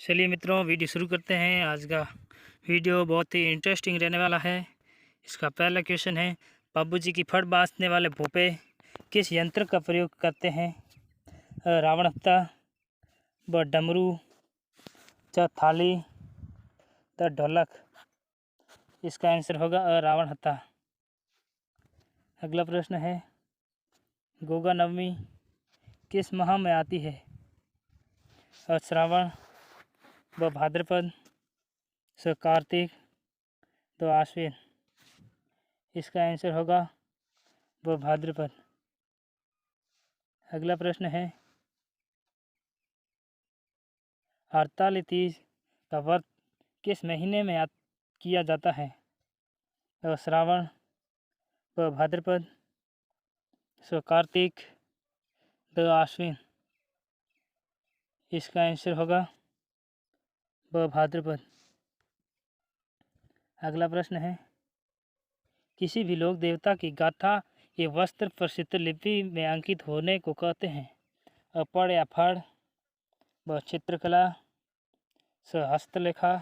चलिए मित्रों, वीडियो शुरू करते हैं। आज का वीडियो बहुत ही इंटरेस्टिंग रहने वाला है। इसका पहला क्वेश्चन है, बाबूजी की फट बाँधने वाले भोपे किस यंत्र का प्रयोग करते हैं? रावण हत्था, ब डमरू, च थाली, द ढोलक। इसका आंसर होगा रावण हत्था। अगला प्रश्न है, गोगा नवमी किस माह में आती है? श्रावण, व भाद्रपद, स कार्तिक, तो आश्विन। इसका आंसर होगा व भाद्रपद। अगला प्रश्न है, हड़ताली तीज का व्रत किस महीने में किया जाता है? श्रावण, व भाद्रपद, स कार्तिक, द आश्विन। इसका आंसर होगा व भाद्रपद। अगला प्रश्न है, किसी भी लोक देवता की गाथा ये वस्त्र प्रसिद्ध लिपि में अंकित होने को कहते हैं? पड़ या फड़, व चित्रकला, स हस्तलेखा,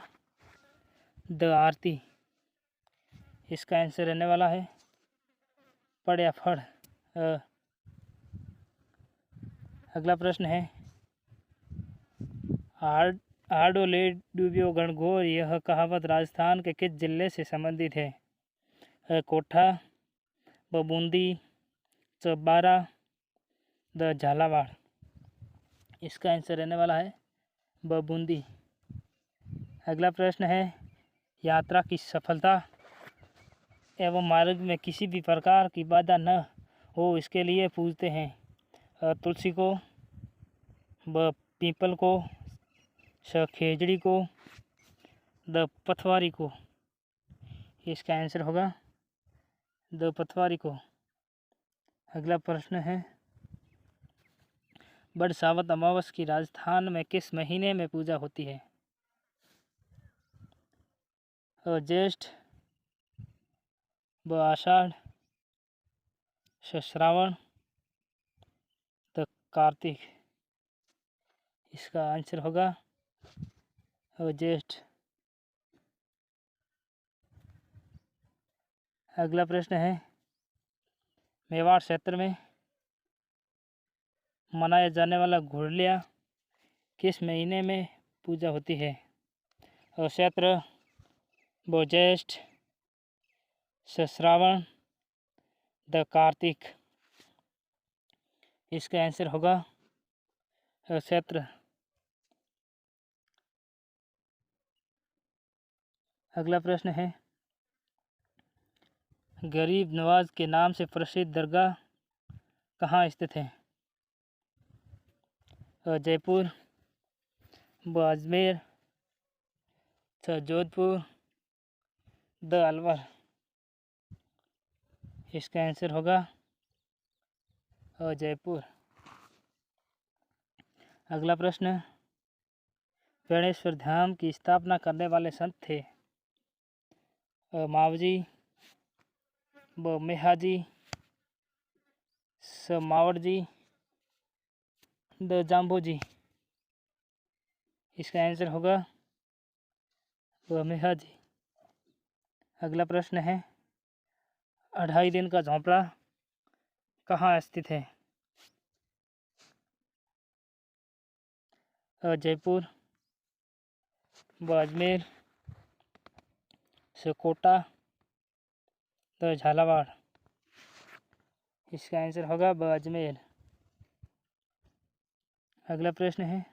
द आरती। इसका आंसर रहने वाला है पड़ या फड़। अगला प्रश्न है, आडो ले डूबियो गणगौर, यह कहावत राजस्थान के किस जिले से संबंधित है? कोठा, व बूंदी, च बारा, द झालावाड़। इसका आंसर रहने वाला है व बूंदी। अगला प्रश्न है, यात्रा की सफलता एवं मार्ग में किसी भी प्रकार की बाधा न हो इसके लिए पूजते हैं? तुलसी को, व पीपल को, स खेजड़ी को, द पथवारी को। इसका आंसर होगा द पथवारी को। अगला प्रश्न है, बड़ सावत अमावस की राजस्थान में किस महीने में पूजा होती है? ज्येष्ठ, व आषाढ़, श्रावण, द कार्तिक। इसका आंसर होगा ज्येष्ठ। अगला प्रश्न है, मेवाड़ क्षेत्र में मनाया जाने वाला घुड़लिया किस महीने में पूजा होती है? क्षेत्र, व ज्येष्ठ, श्रावण, द कार्तिक। इसका आंसर होगा क्षेत्र। अगला प्रश्न है, गरीब नवाज के नाम से प्रसिद्ध दरगाह कहाँ स्थित है? जयपुर, व अजमेर, जोधपुर, द अलवर। इसका आंसर होगा जयपुर। अगला प्रश्न, गणेश्वर धाम की स्थापना करने वाले संत थे? मावजी, व मेहाजी, स मावड़जी, द जाम्बोजी। इसका आंसर होगा व मेहाजी। अगला प्रश्न है, 2.5 दिन का झोंपड़ा कहाँ स्थित है? जयपुर, व अजमेर, से कोटा, द झालावाड़। इसका आंसर होगा व अजमेर। अगला प्रश्न है,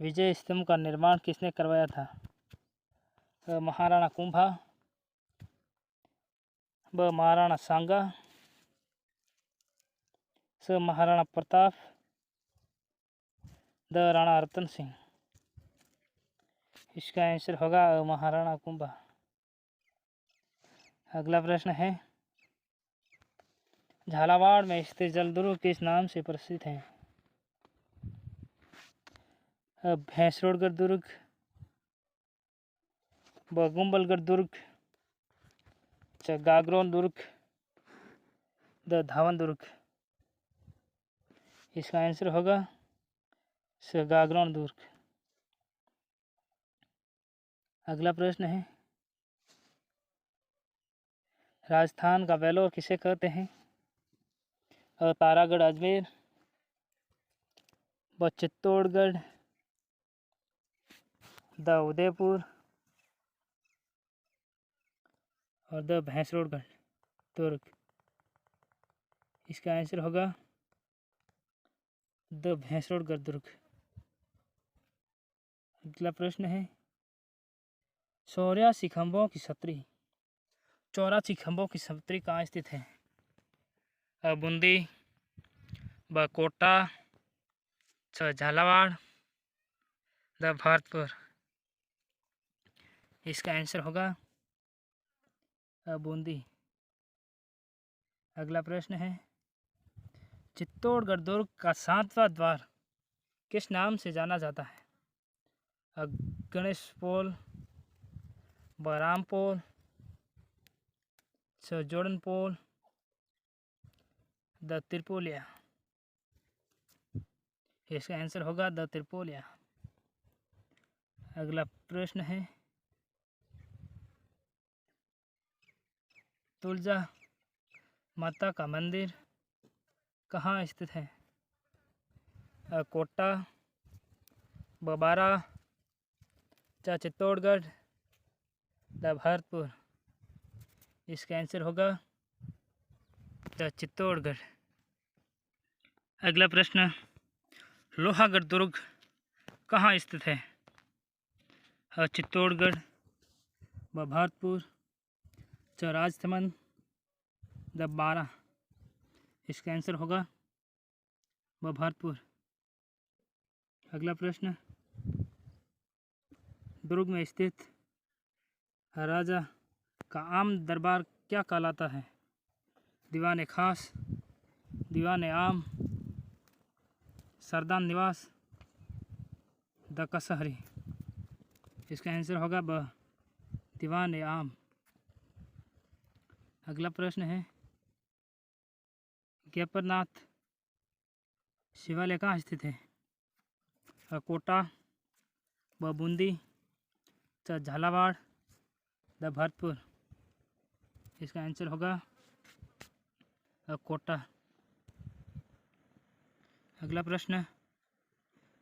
विजय स्तंभ का निर्माण किसने करवाया था? महाराणा कुंभा, व महाराणा सांगा, स महाराणा प्रताप, द राणा रतन सिंह। इसका आंसर होगा महाराणा कुंभा। अगला प्रश्न है, झालावाड़ में स्थित जलदुर्ग किस नाम से प्रसिद्ध है? भैंसरोडगढ़ दुर्ग, व गुम्बलगढ़ दुर्ग, गागरोन दुर्ग, द धावन दुर्ग। इसका आंसर होगा गागरोन दुर्ग। अगला प्रश्न है, राजस्थान का वेलोर किसे कहते हैं? तारागढ़ अजमेर, व चित्तौड़गढ़, द उदयपुर और द भैंसरोडगढ़ दुर्ग। इसका आंसर होगा द भैंसरोडगढ़ दुर्ग। अगला प्रश्न है, 84 खंभों की छतरी 84 खंभों की छतरी कहाँ स्थित है? बूंदी, व कोटा, झालावाड़, द भरतपुर। इसका आंसर होगा बूंदी। अगला प्रश्न है, चित्तौड़गढ़ दुर्ग का 7वां द्वार किस नाम से जाना जाता है? गणेश पोल, बराम पोल, जोड़न पोल, द त्रिपोलिया। इसका आंसर होगा द त्रिपोलिया। अगला प्रश्न है, तुलजा माता का मंदिर कहाँ स्थित है? कोटा, बबारा, चित्तौड़गढ़, द भरतपुर। इसका आंसर होगा द चित्तौड़गढ़। अगला प्रश्न, लोहागढ़ दुर्ग कहाँ स्थित है? चित्तौड़गढ़, व भरतपुर, राजसमंद, द बारा। इसका आंसर होगा व भरतपुर। अगला प्रश्न, दुर्ग में स्थित राजा का आम दरबार क्या कहलाता है? दीवान खास, दीवान आम, सरदार निवास, द कचहरी। इसका आंसर होगा ब दीवान आम। अगला प्रश्न है, केपरनाथ शिवालय कहाँ स्थित है? कोटा, व बूंदी, झालावाड़, द भरतपुर। इसका आंसर होगा कोटा। अगला प्रश्न,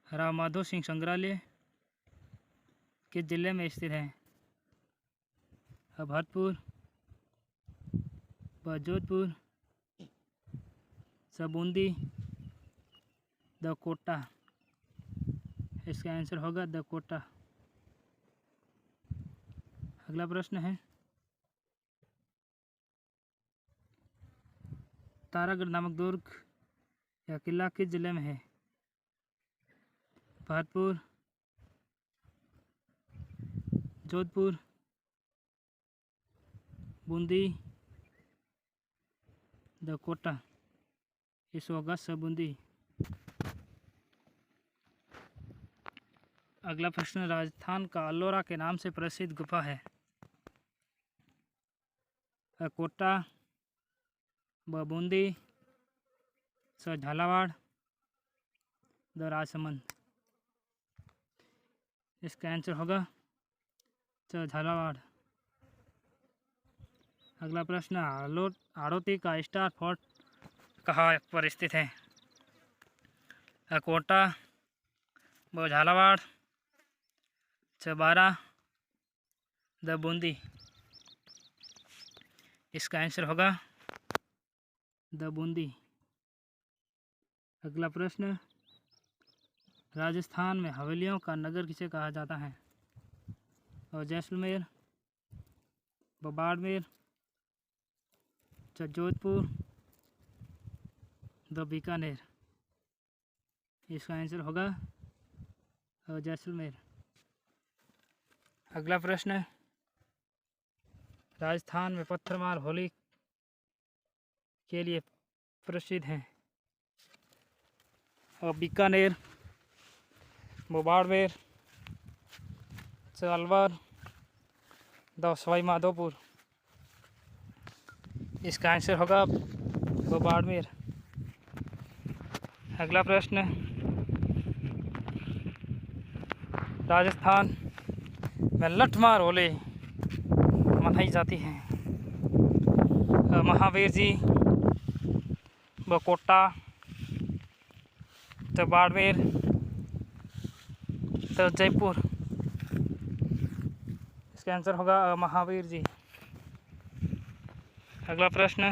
राव माधो सिंह संग्रहालय किस जिले में स्थित है? भरतपुर, व जोधपुर, बूंदी, द कोटा। इसका आंसर होगा द कोटा। अगला प्रश्न है, तारागढ़ नामक दुर्ग या किला किस जिले में है? भरतपुर, जोधपुर, बूंदी, द कोटा। इस होगा बूंदी। अगला प्रश्न, राजस्थान का अल्लोरा के नाम से प्रसिद्ध गुफा है? कोटा, व बूंदी, झालावाड़, द राजसमंद। इसका आंसर होगा झालावाड़। अगला प्रश्न, हाड़ौती का स्टार फोर्ट कहाँ पर स्थित है? कोटा, व झालावाड़, बारा, द बूंदी। इसका आंसर होगा द बूंदी। अगला प्रश्न, राजस्थान में हवेलियों का नगर किसे कहा जाता है? और जैसलमेर, बाड़मेर, जोधपुर, द बीकानेर। इसका आंसर होगा जैसलमेर। अगला प्रश्न, राजस्थान में पत्थरमार होली के लिए प्रसिद्ध हैं? और बीकानेर, बाड़मेर, अलवर, द सवाई माधोपुर। इसका आंसर होगा बाड़मेर। अगला प्रश्न, राजस्थान में लठमार होली मनाई जाती है। महावीर जी व कोटा तो बाड़मेर तो जयपुर, इसका आंसर होगा महावीर जी। अगला प्रश्न,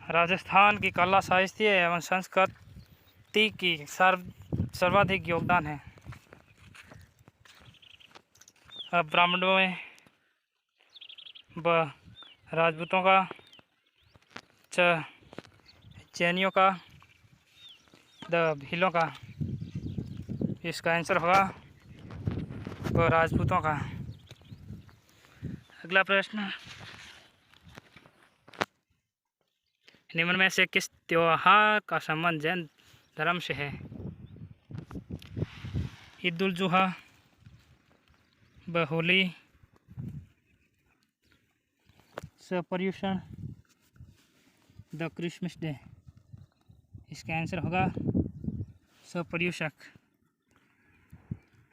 राजस्थान की कला साहित्य एवं संस्कृति की सर्वाधिक योगदान है। ब्राह्मणों में व राजपूतों का, जैनियों का, द भीलों का। इसका आंसर होगा वो राजपूतों का। अगला प्रश्न, निम्न में से किस त्योहार का संबंध जैन धर्म से है? Eid ul Zuha, Holi, Paryushan, the Christmas day. इसका आंसर होगा पर्युषक।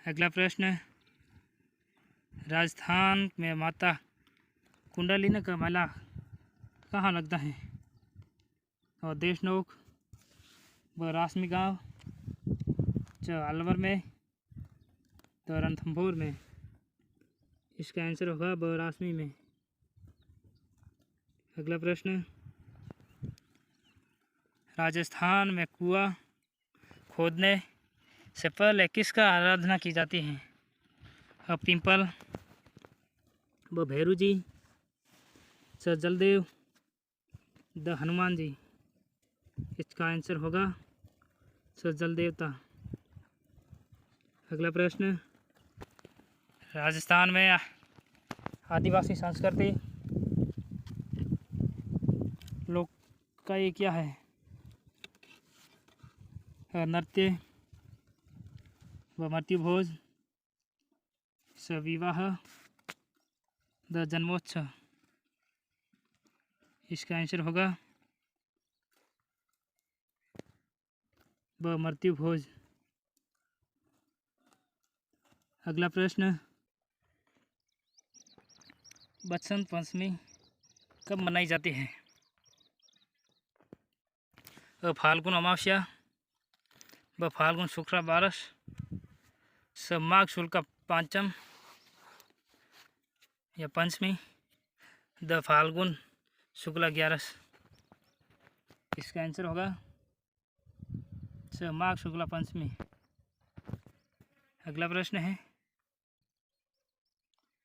अगला प्रश्न, राजस्थान में माता कुंडलिनी का मेला कहाँ लगता है? और देशनोक, रासमी गांव, अलवर में, तो रणथंभौर में। इसका आंसर होगा रासमी में। अगला प्रश्न, राजस्थान में कुआं खोदने से पहले किसका आराधना की जाती है? पिंपल, भैरू जी, जलदेव, द हनुमान जी। इसका आंसर होगा जल देवता। अगला प्रश्न, राजस्थान में आदिवासी संस्कृति लोक का ये क्या है? नृत्य, व मृत्यु भोज, विवाह, द जन्मोत्सव। इसका आंसर होगा मृत्यु भोज। अगला प्रश्न, बसंत पंचमी कब मनाई जाती है? फाल्गुन अमावस्या, फाल्गुन शुक्ला बारस, माघ शुक्ल पांचम या पंचमी, द फाल्गुन शुक्ला 11। इसका आंसर होगा माघ शुक्ला पंचमी। अगला प्रश्न है,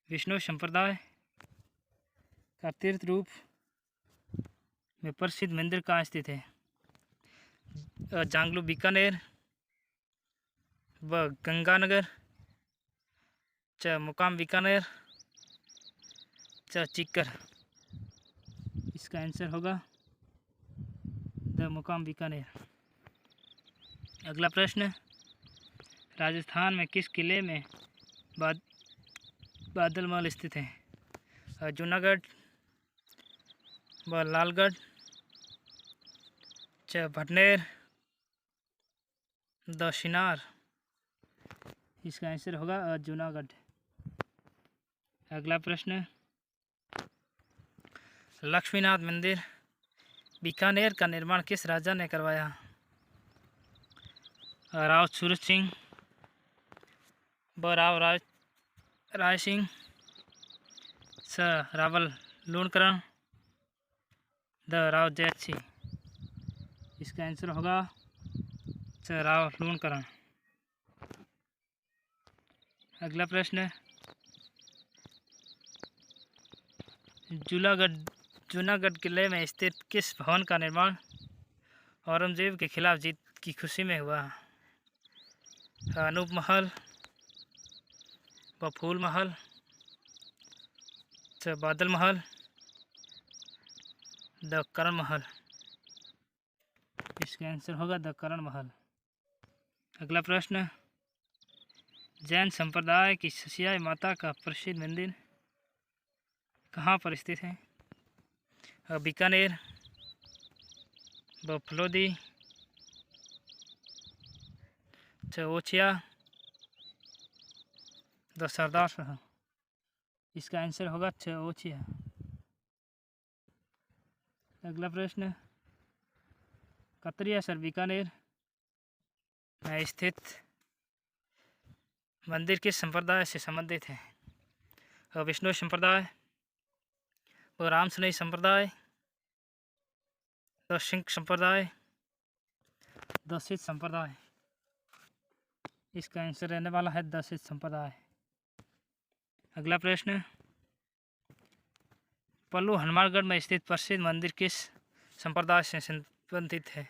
विष्णु संप्रदाय का तीर्थ रूप में प्रसिद्ध मंदिर कहाँ स्थित है? जांगलू बीकानेर, व गंगानगर, मुकाम बीकानेर, चिक्कर। इसका आंसर होगा द मुकाम बीकानेर। अगला प्रश्न, राजस्थान में किस किले में बादल महल स्थित है? जूनागढ़, व लालगढ़, भटनेर, द शिनार। इसका आंसर होगा जूनागढ़। अगला प्रश्न, लक्ष्मीनाथ मंदिर बीकानेर का निर्माण किस राजा ने करवाया? राव सूरज सिंह, राव राय सिंह, रावल लूणकरण, द राव जैत सिंह। इसका आंसर होगा राव लूणकरण। अगला प्रश्न, जूनागढ़ किले में स्थित किस भवन का निर्माण औरंगजेब के खिलाफ जीत की खुशी में हुआ? अनूप महल, व फूल महल, बादल महल, द करण महल। इसका आंसर होगा द करण महल। अगला प्रश्न, जैन संप्रदाय की ससियाई माता का प्रसिद्ध मंदिर कहाँ पर स्थित है? बीकानेर, फलोदी, ओछिया, द सरदार शहर। इसका आंसर होगा ओछिया। अगला प्रश्न, कतरिया सर बीकानेर में स्थित मंदिर किस संप्रदाय से संबंधित है? विष्णु संप्रदाय, व राम स्नेही संप्रदाय, द सिंह संप्रदाय, द सिख संप्रदाय। इसका आंसर रहने वाला है द सिख संप्रदाय। अगला प्रश्न, पल्लू हनुमानगढ़ में स्थित प्रसिद्ध मंदिर किस संप्रदाय से संबंधित है?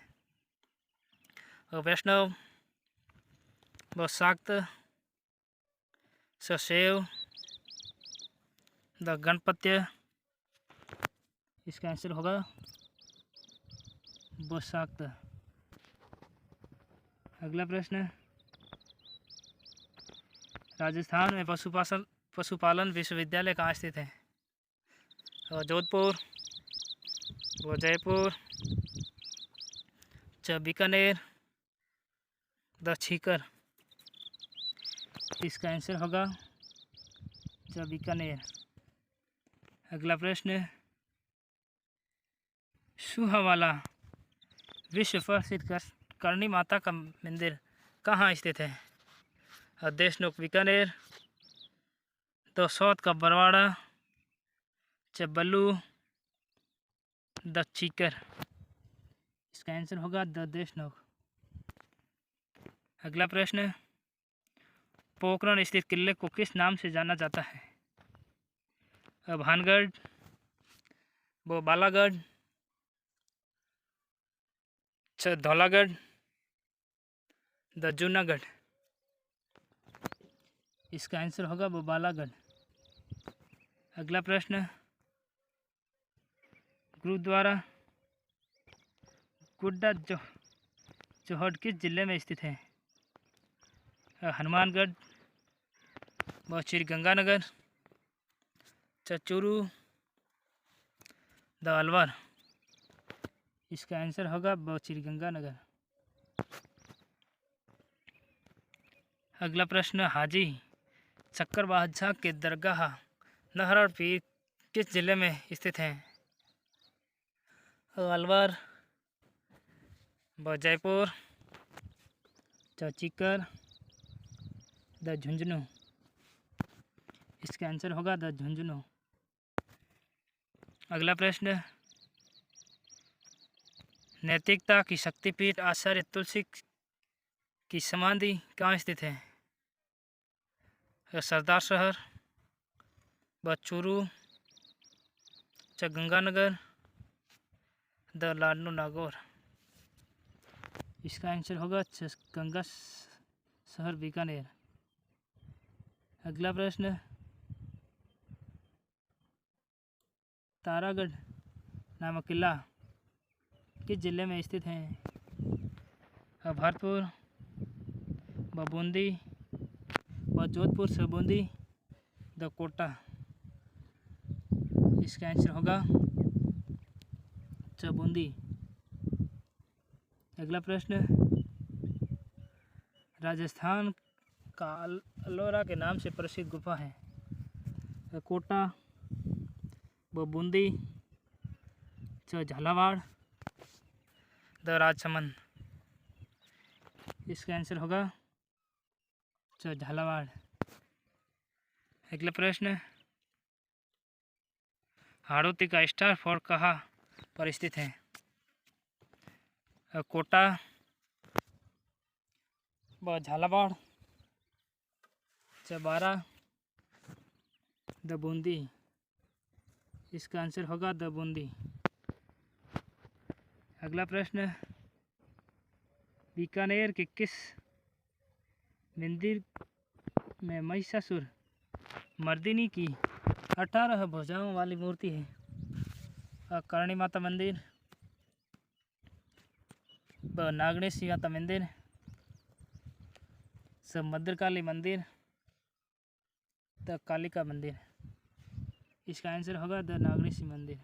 वैष्णव, व शाक्त, शैव, द गणपत्य। इसका आंसर होगा व शाक्त। अगला प्रश्न, राजस्थान में पशुपालन विश्वविद्यालय कहाँ स्थित है? जोधपुर, व जयपुर, बीकानेर, द सीकर। इसका आंसर होगा बीकानेर। अगला प्रश्न, सुहावाला विश्व प्रसिद्ध करणी माता का मंदिर कहाँ स्थित है? देशनोक बीकानेर, द सौत का बरवाड़ा, बल्लू, द सीकर। इसका आंसर होगा द देशनोक। अगला प्रश्न, पोखरण स्थित किले को किस नाम से जाना जाता है? भानगढ़, वो बालागढ़, धौलागढ़, द जूनागढ़। इसका आंसर होगा वो बालागढ़। अगला प्रश्न, गुरुद्वारा गुड्डा जोहड़ किस जिले में स्थित है? हनुमानगढ़, व श्री गंगानगर, चूरू, द अलवर। इसका आंसर होगा व श्री गंगानगर। अगला प्रश्न, हाजी शक्कर बादशाह के दरगाह नहर पीर किस जिले में स्थित है? अलवर, व जयपुर, सीकर, द झुंझुनू। इसका आंसर होगा द झुंझुनू। अगला प्रश्न, नैतिकता की शक्तिपीठ आचार्य तुलसी की समाधि कहाँ स्थित है? सरदार शहर, व चूरू, गंगानगर, द लाडनू नागौर। इसका आंसर होगा गंगा शहर बीकानेर। अगला प्रश्न, तारागढ़ नामक किला किस जिले में स्थित है? भरतपुर, व बूंदी, व जोधपुर से बूंदी, द कोटा। इसका आंसर होगा बूंदी। अगला प्रश्न, राजस्थान का अलोरा के नाम से प्रसिद्ध गुफा है? कोटा, व बूंदी, झालावाड़, द राजसमंद। इसका आंसर होगा झालावाड़। अगला प्रश्न, हाड़ौती का स्टार फोर्ट कहाँ पर स्थित है? कोटा, व झालावाड़, बारा, द बूंदी। इसका आंसर होगा द बूंदी। अगला प्रश्न, बीकानेर के किस मंदिर में महिषासुर मर्दिनी की 18 भुजाओं वाली मूर्ति है? करणी माता मंदिर, व नागणेशी माता मंदिर, भद्रकाली मंदिर, द कालिका मंदिर। इसका आंसर होगा द नागणेशी मंदिर।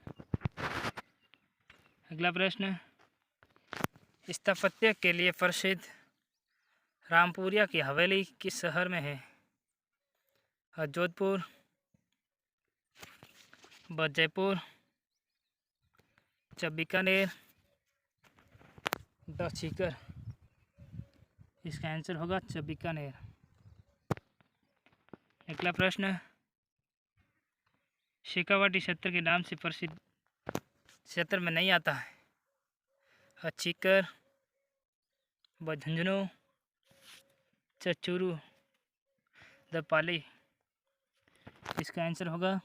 अगला प्रश्न, स्थापत्य के लिए प्रसिद्ध रामपुरिया की हवेली किस शहर में है? जोधपुर, ब जयपुर, च बीकानेर, ड सीकर। इसका आंसर होगा च बीकानेर। अगला प्रश्न, शेखावाटी क्षेत्र के नाम से प्रसिद्ध क्षेत्र में नहीं आता है। सीकर, ब झुंझुनू, च चूरू, द पाली। इसका आंसर होगा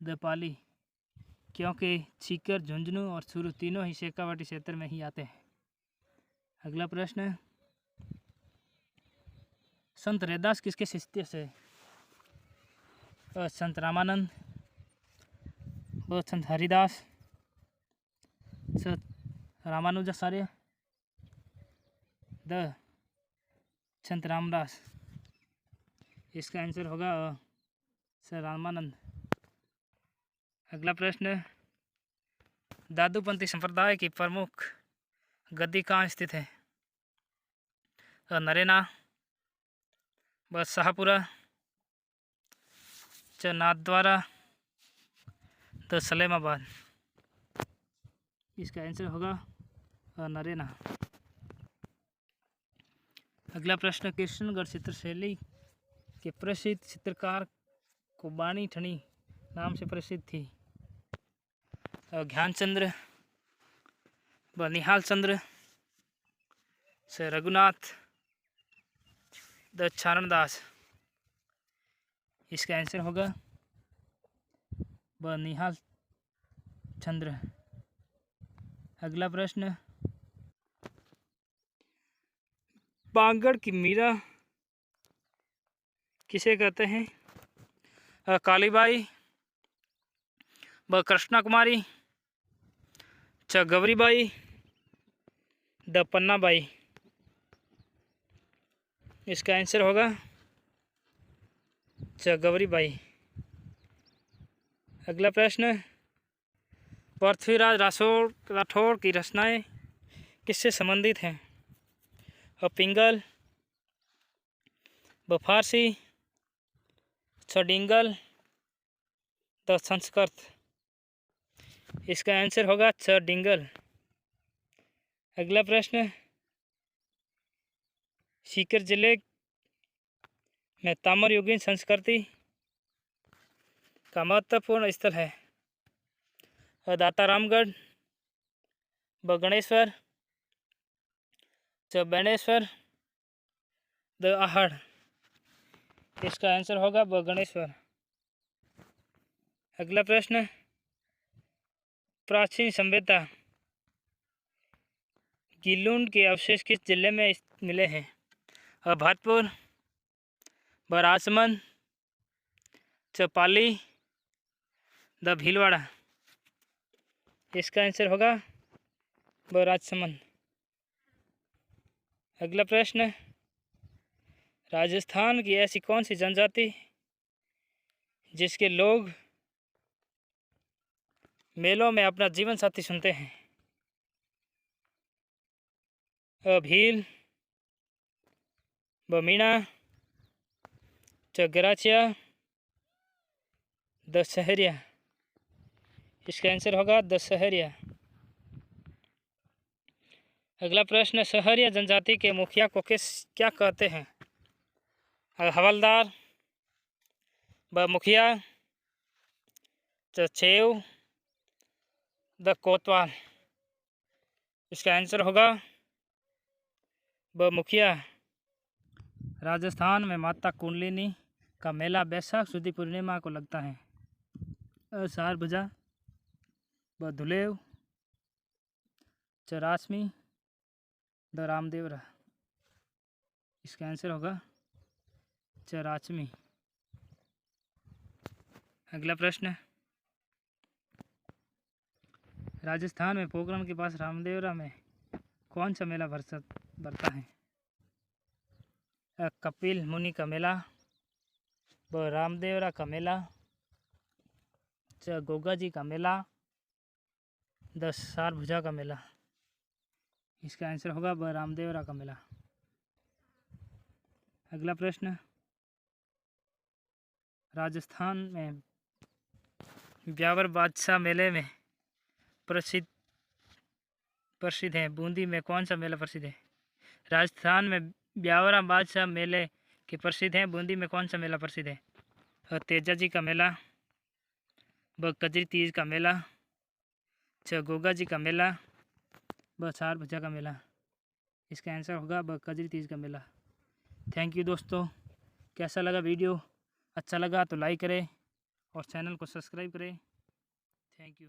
द पाली, क्योंकि सीकर, झुंझुनू और चूरू तीनों ही शेखावाटी क्षेत्र में ही आते हैं। अगला प्रश्न, संत रैदास किसके शिष्य से? संत रामानंद, ब संत हरिदास, स रामानुजाचार्य, द संत रामदास। इसका आंसर होगा सर रामानंद। अगला प्रश्न, दादूपंथी संप्रदाय की प्रमुख गद्दी कहाँ स्थित है? नरेना, ब शाहपुरा, च नाथद्वारा, द सलेमाबाद। इसका आंसर होगा नरेना। अगला प्रश्न, कृष्णगढ़ चित्रशैली के प्रसिद्ध चित्रकार को बानी ठनी नाम से प्रसिद्ध थी। ध्यानचंद्र, व निहाल चंद्र, से रघुनाथ, द चारणदास। इसका आंसर होगा व निहाल चंद्र। अगला प्रश्न, बांगड़ की मीरा किसे कहते हैं? कालीबाई, व कृष्णा कुमारी, च गौरीबाई, द पन्नाबाई। इसका आंसर होगा च गौरीबाई। अगला प्रश्न, पृथ्वीराज राठौड़ की रचनाएं किससे संबंधित हैं? पिंगल, व फारसी, च डिंगल, द संस्कृत। इसका आंसर होगा च डिंगल। अगला प्रश्न, सीकर जिले में ताम्र युगीन संस्कृति का महत्वपूर्ण स्थल है। दातारामगढ़, व गणेश्वर, च बेणेश्वर, द आहड़। इसका आंसर होगा व गणेश्वर। अगला प्रश्न, प्राचीन सभ्यता गिलुंड के अवशेष किस जिले में मिले हैं? भरतपुर, व राजसमंद, च पाली, द भीलवाड़ा। इसका आंसर होगा व राजसमंद। अगला प्रश्न, राजस्थान की ऐसी कौन सी जनजाति जिसके लोग मेलों में अपना जीवन साथी सुनते हैं? भील, व मीणा, च गराचिया, द सहरिया। इसका आंसर होगा द सहरिया। अगला प्रश्न, सहरिया जनजाति के मुखिया को क्या कहते हैं? हवलदार, व मुखिया, च छेव, द कोतवाल। इसका आंसर होगा व मुखिया। राजस्थान में माता कुंडलिनी का मेला बैसाख सुदी पूर्णिमा को लगता है। सारभुजा, व धुलेव, च रासमी, द रामदेवरा। इसका आंसर होगा च राचमी। अगला प्रश्न, राजस्थान में पोखरण के पास रामदेवरा में कौन सा मेला भरता है? कपिल मुनि का मेला, व रामदेवरा का मेला, च गोगा जी का मेला, द सारभुजा का मेला। इसका आंसर होगा व रामदेवरा का मेला। अगला प्रश्न, राजस्थान में ब्यावर बादशाह मेले में प्रसिद्ध है। बूंदी में कौन सा मेला प्रसिद्ध है? राजस्थान में ब्यावरा बादशाह मेले के प्रसिद्ध हैं। बूंदी में कौन सा मेला प्रसिद्ध है? तेजा जी का मेला, ब कजरी तीज का मेला, च गोगा जी का मेला, ब चार भुजा का मेला। इसका आंसर होगा ब कजरी तीज का मेला। थैंक यू दोस्तों। कैसा लगा वीडियो? अच्छा लगा तो लाइक करें और चैनल को सब्सक्राइब करें। Thank you.